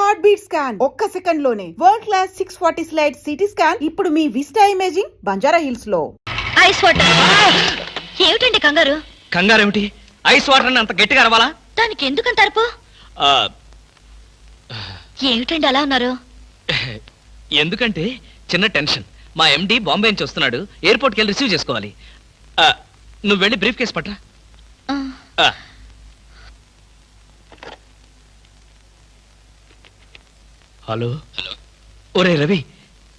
Heart beat scan ఒక్క second లోనే world class 640 slide CT scan ఇప్పుడు మీ విస్టా ఇమేజింగ్ బంజారా హిల్స్ లో. ఐస్ వాటర్ ఏమిటండి కంగారు? కంగారు ఏమిటి? ఐస్ వాటర్ అని అంత గట్టిగా అరవాలా? దానికి ఎందుకంత అరుపు? ఏమిటండి అలా ఉన్నారు? ఎందుకంటే చిన్న టెన్షన్. మా ఎండి బాంబే నుంచి వస్తున్నాడు, ఎయిర్పోర్ట్కి వెళ్ళి రిసీవ్ చేసుకోవాలి. నువ్వు వెళ్ళి బ్రీఫ్ కేసు పట్రా. హలో హలో, ఒరే రవి,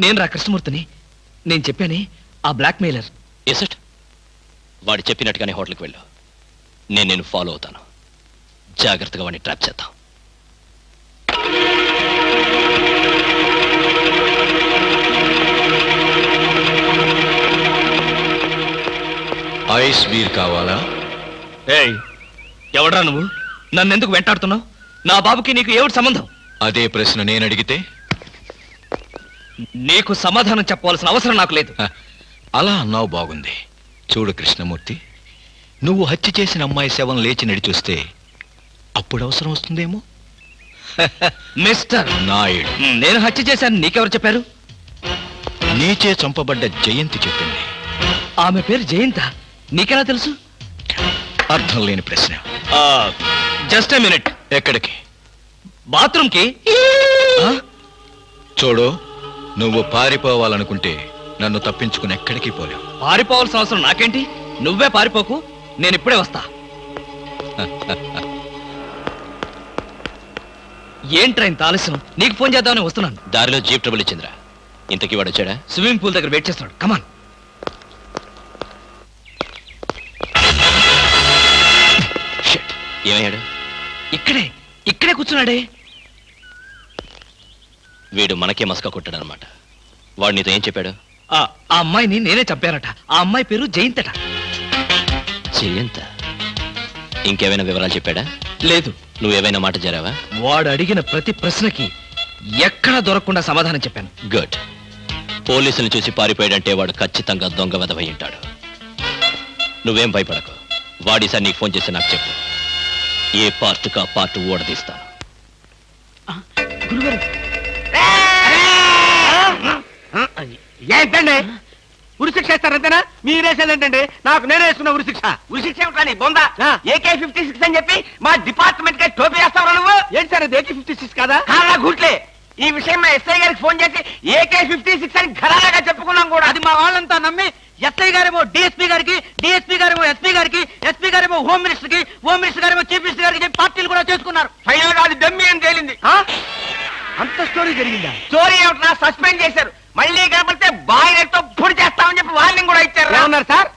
నేను రా కృష్ణమూర్తిని. నేను చెప్పానే ఆ బ్లాక్ మెయిలర్. ఎసట్ వాడు చెప్పినట్టుగానే హోటల్కి వెళ్ళు. నేను ఫాలో అవుతాను. జాగ్రత్తగా వాడిని ట్రాప్ చేద్దాం. ఐస్ బీర్ కావాలా? ఏయ్, ఎవడ్రా నువ్వు? నన్ను ఎందుకు వెంటాడుతున్నావు? నా బాబుకి నీకు ఏమిటి సంబంధం? అదే ప్రశ్న నేను అడిగితే నీకు సమాధానం చెప్పవలసిన అవసరం నాకు లేదు. అలా అన్నావు, బాగుంది. చూడు కృష్ణమూర్తి, నువ్వు హత్య చేసిన అమ్మాయి శవం లేచి నడిచొస్తే అప్పుడు అవసరం వస్తుందేమో. మిస్టర్ నాయుడు, నేను హత్య చేశాను నీకెవరు చెప్పారు? నీచే చంపబడ్డ జయంతి చెప్పింది. ఆమె పేరు జయంత, నీకెలా తెలుసు? అర్థం లేని ప్రశ్న. Just a minute. ఎక్కడికి? బాత్రూమ్కి. చూడు, నువ్వు పారిపోవాలనుకుంటే నన్ను తప్పించుకుని ఎక్కడికి పోలేవు. పారిపోవాల్సిన అవసరం నాకేంటి? నువ్వే పారిపోకు, నేను ఇప్పుడే వస్తా. ఏంట్రా ఇంత ఆలస్యం? నీకు ఫోన్ చేద్దామని వస్తున్నాను. దారిలో జీప్ ట్రబుల్ ఇచ్చిందిరా. ఇంతకీ వాడు వచ్చాడా? స్విమ్మింగ్ పూల్ దగ్గర వెయిట్ చేస్తున్నాడు. కమాన్. ఏమయ్యాడు? ఇక్కడే కూర్చున్నాడే. వీడు మనకే మస్కా కొట్టాడనమాట. వాడు నీతో ఏం చెప్పాడు? ఆ అమ్మాయిని నేనే చంపానట. ఆ అమ్మాయి పేరు జయంతట. జయంత? ఇంకేమైనా వివరాలు చెప్పాడా? లేదు. నువ్వేమైనా మాట జరావా? వాడు అడిగిన ప్రతి ప్రశ్నకి ఎక్కడా దొరకకుండా సమాధానం చెప్పాను. గుడ్. పోలీసులు చూసి పారిపోయాడంటే వాడు ఖచ్చితంగా దొంగ వెధవై ఉంటాడు. నువ్వేం భయపడకు. వాడిసారి నీకు ఫోన్ చేసి నాకు చెప్పు. ఏ పార్టుకా పార్టు ఓడదీస్తాను. ఏంటండి ఉరిశిక్ష ఇస్తారంతేనా? మీరేసేదేంటంటే నాకు నేనే వేసుకున్న ఉరిశిక్ష. ఉరిశిక్ష ఏమిటని బొందా? AK-56 అని చెప్పి మా డిపార్ట్మెంట్ కి టోపీ వేస్తావా నువ్వు? ఏంటి సార్ అది AK-56 కాదా? గుట్లే. ఈ విషయం మా ఎస్ఐ గారికి ఫోన్ చేసి AK-56 అని ఘరాగా చెప్పుకున్నాం కూడా. అది మా వాళ్ళంతా నమ్మి ఎస్ఐ గారేమో డిఎస్పీ గారికి, డిఎస్పీ గారేమో ఎస్పీ గారికి, ఎస్పీ గారేమో హోమ్ మినిస్టర్ కి, హోమ్ మినిస్టర్ గారేమో చీఫ్ మినిస్టర్ గారికి చెప్పి పార్టీలు కూడా చేసుకున్నారు. ఫైనల్ గా అది డమ్మీ అని తేలింది. అంత స్టోరీ జరిగిందా? స్టోరీ ఏమిటా? సస్పెండ్ చేశారు. మళ్ళీ కనపడితే బాయిలతో పొడి చేస్తామని చెప్పి వార్నింగ్ కూడా ఇచ్చారు. ఏమన్నారు సార్?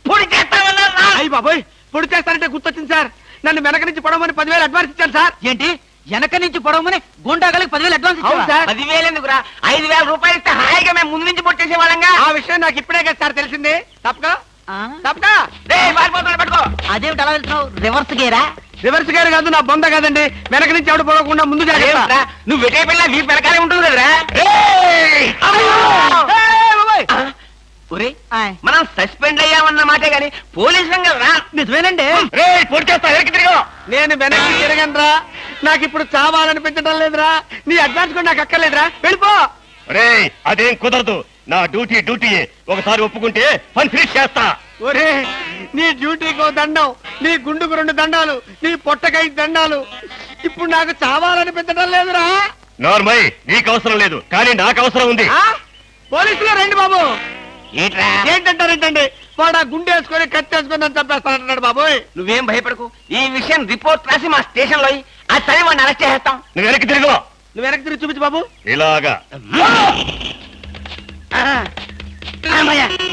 పొడి చేస్తామన్నారు. అయ్యి బాబోయ్, పొడి చేస్తారంటే గుర్తొచ్చింది సార్. నన్ను వెనక నుంచి పడవమని 10,000 అడ్వాన్స్ ఇచ్చాను సార్. ఏంటి? వెనక నుంచి పడవమని గుండాగలకి 10,000 అడ్వాన్స్ ఇచ్చారు సార్. 10,000 ఎందుకురా? 5,000 రూపాయలు ఇస్తే హాయిగా మేము ముందు నుంచి పొడి చేసేవాళ్ళంగా. ఆ విషయం నాకు ఇప్పుడే కదా సార్ తెలిసింది. తప్పగా పట్టుకో. అదేమిటి అలా వెళ్తున్నావు? రివర్స్ గేరా? రివర్స్ గేర్ కాదు, నా బొంద కాదండి. వెనక నుంచి ఎవడు పోకుండా ముందు జాగ్రత్త. నువ్వు వెటే పిల్ల నీ వెనకాలే ఉంటుంది కదరా. మనం సస్పెండ్ అయ్యామన్న మాటే గాని పోలీసు రా. నిజమేనండి. నేను వెనక్కి తిరగనరా. నాకు ఇప్పుడు చావాలనిపించడం లేదురా. నీ అడ్వాన్స్ కూడా నాకు అక్కర్లేదురా. వెళ్ళిపో. అదేం కుదరదు. నా డ్యూటీ ఒకసారి ఒప్పుకుంటే పని ఫినిష్ చేస్తా. ఒరే, నీ డ్యూటీకో దండం, నీ గుండుకు 2 దండాలు, నీ పొట్టకై దండాలు. ఇప్పుడు నాకు చావాలనిపించడం లేదురా. నార్మల్, నీకు అవసరం లేదు కానీ నాకు అవసరం ఉంది. పోలీసులు రండి బాబు. ఏంటంటారేంటండి? వాడు ఆ గుండె వేసుకొని కత్తి వేసుకొని నన్ను చంపేస్తానంటున్నాడు బాబోయ్. నువ్వేం భయపడకు. ఈ విషయం రిపోర్ట్ రాసి మా స్టేషన్ లో ఆ తల్లి వాడిని అరెస్ట్ చేస్తాం. నువ్వు వెనక్కి తిరుగు. నువ్వు వెనక్కి తిరిగి చూపించు బాబు. ఇలాగా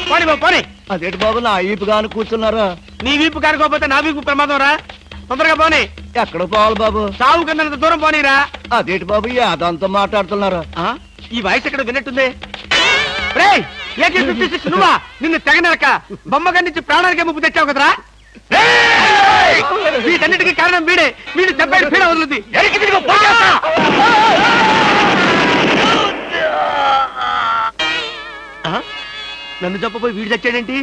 పోనీ బాబు పోనీ. అదేంటి బాబు నా వీపు కాను కూర్చున్నారా? నీ వీపు కానుకోకపోతే నా వీపు ప్రమాదం రా. తొందరగా పోనీ. ఎక్కడ పోవాలి బాబు? సాగు కింద దూరం పోనీరా. అదేంటి బాబు అదంతా మాట్లాడుతున్నారా? ఈ వాయిస్ ఎక్కడ విన్నట్టుంది? AK-56 నువ్వా? నిన్ను తెగనరక బొమ్మగారి నుంచి ప్రాణానికే ముప్పు తెచ్చావు కదరా. వీటన్నిటికీ కారణం వీడే. వీడు దెబ్బడి పీడ వదులుద్ది. నన్ను చెప్పబోయి వీడు చచ్చాడేంటి?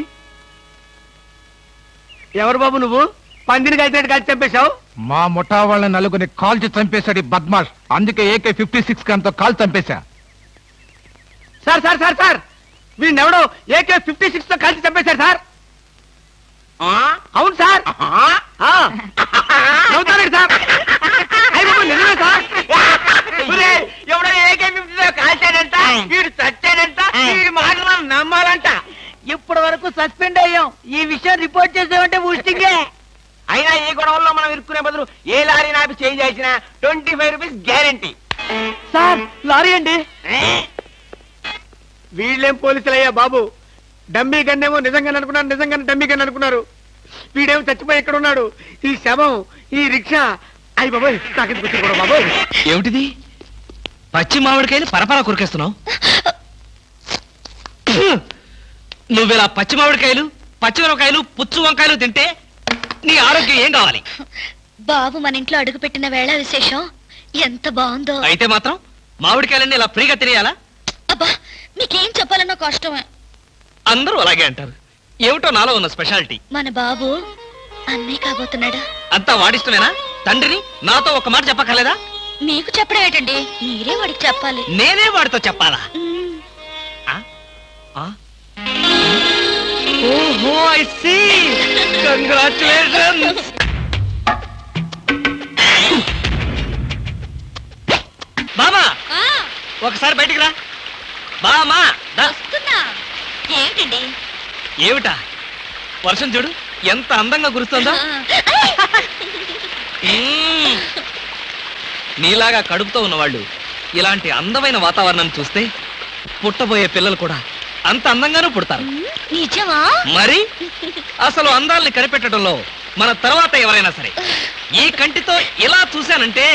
ఎవరు బాబు నువ్వు? పందిని కలిసినట్టు కలిసి చంపేశావు? మా ముఠా వాళ్ళ నలుగురిని కాల్చి చంపేశాడు ఈ బద్మాష్. అందుకే AK-56 గన్తో కాల్ చంపేశా. సార్ సార్ సార్ సార్ వీడినెవడో AK-56 తో కలిసి చంపేశారు సార్. అవును సార్. నవ్వుతారండి సార్. అయ్య బాబోయ్, నిజమే సార్. ఎవడో AK-50 తో కాల్చాడంట, వీడు చచ్చాడంట, వీడి మాటలు మనం నమ్మాలంట. ఇప్పటి వరకు సస్పెండ్ అయ్యాం. ఈ విషయం రిపోర్ట్ చేసామంటే ఊస్టింగే. అయినా ఈ గొడవల్లో మనం ఇరుక్కునే బదులు ఏ లారీ నాపి చేంజ్ చేసినా 25 రూపీస్ గ్యారెంటీ. సార్ లారీ అండి. వీళ్ళేం పోలీసులయ్యా బాబు. డమ్మీ గన్నేమో నిజంగానే అనుకున్నారు, నిజంగానే డమ్మీ గన్ అనుకున్నారు. వీడేమో చచ్చిపోయి ఎక్కడ ఉన్నాడు. ఈ శవం, ఈ రిక్షా. అయ్యి బాబోయ్, నాకెందుకు వచ్చింది కూడా బాబోయ్. ఏమిటిది? పచ్చి మామిడికాయలు పరపరా కొరికేస్తున్నావు. నువ్విలా పచ్చి మామిడికాయలు, పచ్చిమిరపకాయలు, పుచ్చు వంకాయలు తింటే నీ ఆరోగ్యం ఏం కావాలి? బాబు మన ఇంట్లో అడుగు పెట్టిన వేళ విశేషం ఎంత బాగుందో. అయితే మాత్రం మామిడికాయలన్నీ ఇలా ఫ్రీగా తినేయాలా? అబ్బా, మీకేం చెప్పాలన్నా కష్టమే. అందరూ అలాగే అంటారు. ఏమిటో నాలో ఉన్న స్పెషాలిటీ. మన బాబు అన్నీ కాబోతున్నాడు. అంతా వాడిష్టమేనా? తండ్రిని నాతో ఒక మాట చెప్పక్కర్లేదా? మీకు చెప్పడం ఏంటండి, మీరే వాడికి చెప్పాలి. నేనే వాడితో చెప్పాలా? ఓహో, ఐ సీ. కంగ్రాచులేషన్స్. బామా, ఒకసారి బయటికి రా. బామా, వస్తున్నా. ఏమిటండి? ఏమిటా? వర్షం చూడు ఎంత అందంగా కురుస్తుందో. నీలాగా కడుపుతో ఉన్నవాళ్ళు ఇలాంటి అందమైన వాతావరణం చూస్తే పుట్టబోయే పిల్లలు కూడా అంత అందంగానూ పుడతారు. నిజమా? మరి అసలు అందాల్ని కనిపెట్టడంలో మన తర్వాత ఎవరైనా సరే ఈ కంటితో ఇలా చూశానంటే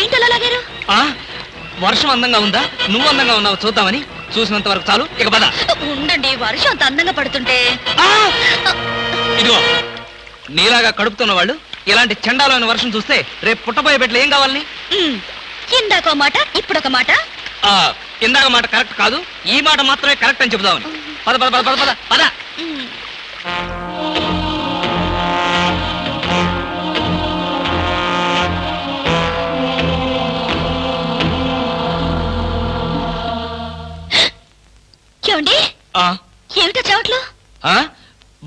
ఏంటలా లాగారు? వర్షం అందంగా ఉందా, నువ్వు అందంగా ఉన్నావు చూద్దామని. చూసినంత వరకు చాలు, ఇక పద. ఉండండి, వర్షం అంత అందంగా పడుతుంటే. ఇదిగో, నీలాగా కడుపుతున్న వాళ్ళు ఇలాంటి చండాలమైన వర్షం చూస్తే రేపు పుట్టబోయే బిడ్డలు ఏం కావాలని? ఇందాక మాట, ఇప్పుడు ఒక మాట. ఇందాక మాట కరెక్ట్ కాదు, ఈ మాట మాత్రమే కరెక్ట్ అని చెబుదామని. పద పద పద పద పద పద. ఏమండి? ఏమిటో చెవట్లు?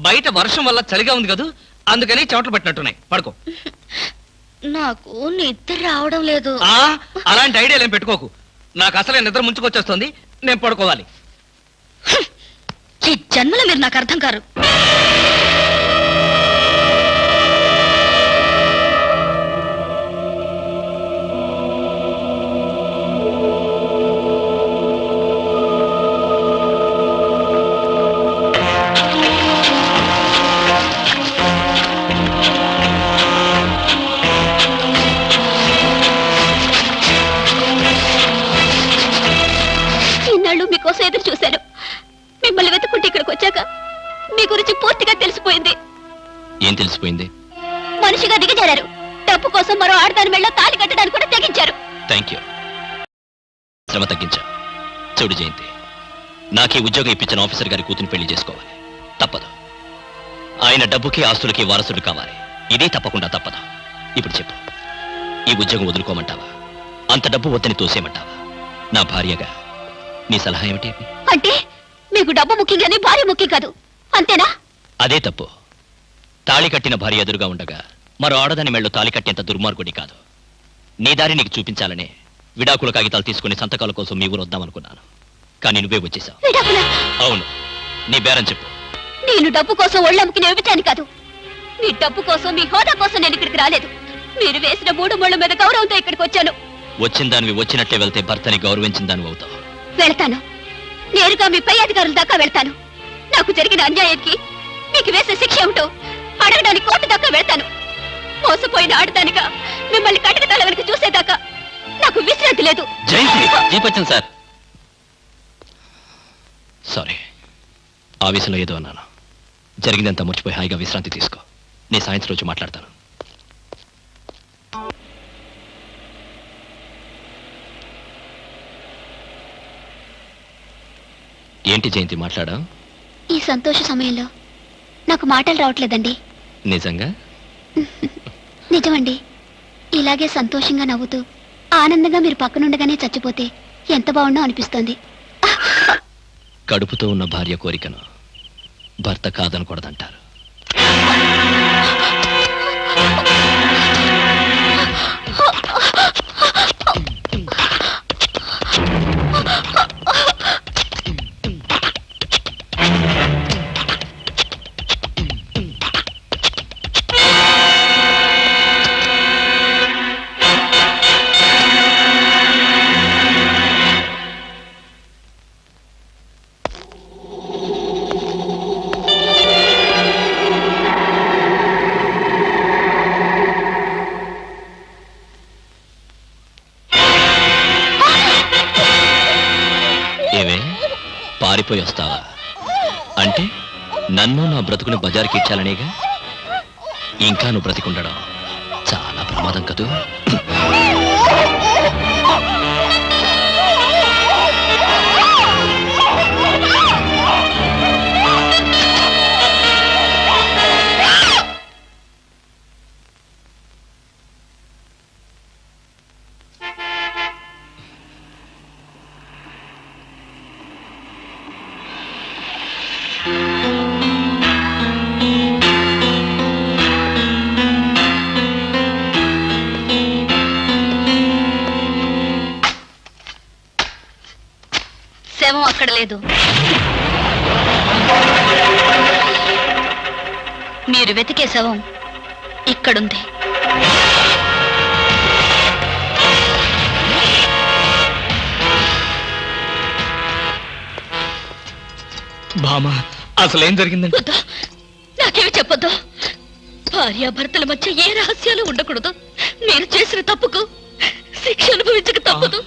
బయట వర్షం వల్ల చలిగా ఉంది కదా, అందుకని చెమటలు పట్టినట్టున్నాయి. పడుకో. నాకు నిద్ర రావడం లేదు. అలాంటి ఐడియాలు ఏం పెట్టుకోకు. నాకు అసలే నిద్ర ముంచుకొచ్చేస్తుంది, నేను పడుకోవాలి. ఈ జన్మలో మీరు నాకు అర్థం కారు. మీకోసం ఎదురు చూశాను. మిమ్మల్ని వెతుక్కుంటే ఇక్కడికి వచ్చాక మీ గురించి పూర్తిగా తెలిసిపోయింది. ఏం తెలిసిపోయింది? మనిషిగా దిగజారారు. డబ్బు కోసం మరో ఆడదాని మెళ్ళ తాళి కట్టడానికి కూడా తెగించారు. Thank you. శ్రమ తగ్గించా. చూడు జయంతి, నాకే ఉద్యోగం ఇప్పించిన ఆఫీసర్ గారి కూతురు పెళ్లి చేసుకోవాలి. తప్పదు. ఆయన డబ్బుకి ఆస్తులకి వారసుడు కావాలి. ఇదే తప్పకుండా తప్పదు. ఇప్పుడు చెప్పు, ఈ ఉద్యోగం వదులుకోమంటావా, అంత డబ్బు వద్దని తోసేయమంటావా? నా భార్యగా నీ సలహా ఏమిటి? అంటే మీకు డబ్బు ముఖ్యం కానీ భార్య ముఖ్యం కాదు, అంతేనా? అదే తప్పు. తాళి కట్టిన భార్య ఎదురుగా ఉండగా మరో ఆడదాని మెళ్ళు తాళి కట్టేంత దుర్మార్గుడి కాదు. నీ దారి నీకు చూపించాలనే విడాకుల కాగితాలు తీసుకుని సంతకాల కోసం మీ ఊరు వద్దామనుకున్నాను. కానీ నువ్వే వచ్చేసావు. అవును, నీ బేరం చెప్పు. నేను డబ్బు కోసం ఒళ్ళమ్ముకుని వ్యభిచారిని కాదు. మీ డబ్బు కోసం, మీ హోదా కోసం నేను ఇక్కడికి రాలేదు. మీరు వేసిన 3 ముళ్ళ మీద గౌరవంతో ఇక్కడికి వచ్చాను. వచ్చిన దానివి వచ్చినట్లే వెళ్తే భర్తని గౌరవించిన దానివి అవుతావు. వెళ్తాను. నేరుగా మీ పై అధికారుల దాకా వెళ్తాను. నాకు జరిగిన అన్యాయానికి మీకు వేసే శిక్ష ఏమిటో అడగడానికి కోర్టు దాకా వెళ్తాను. మోసపోయిన ఆడదానిగా మిమ్మల్ని కటకటాల వెనక చూసేదాకా నాకు విశ్రాంతి లేదు. జీపచ్చన్ సార్, సారీ, ఆవేశంలో ఏదో అన్నాను. జరిగిందంతా మర్చిపోయి హాయిగా విశ్రాంతి తీసుకో. నేను సాయంత్రం రోజు మాట్లాడతాను. ఏంటి జయంతి మాట్లాడా? ఈ సంతోష సమయంలో నాకు మాటలు రావట్లేదండి. నిజంగా? నిజమండి. ఇలాగే సంతోషంగా నవ్వుతూ ఆనందంగా మీరు పక్కనుండగానే చచ్చిపోతే ఎంత బాగుండో అనిపిస్తోంది. కడుపుతో ఉన్న భార్య కోరికను భర్త కాదనకూడదంటారు. ఏవే, పారిపోయి వస్తావా? అంటే నన్ను నా బ్రతుకుని బజార్కి ఇచ్చాలనేగా? ఇంకా నువ్వు బ్రతికుండడం చాలా ప్రమాదం కదూ. శవం అక్కడ లేదు. మీరు వెతికే శవం ఇక్కడుంది. బామా, అసలేం జరిగిందండి? వద్దు, నాకేమి చెప్పొద్దు. భార్యాభర్తల మధ్య ఏ రహస్యాలు ఉండకూడదు. మీరు చేసిన తప్పుకు శిక్ష అనుభవించక తప్పదు.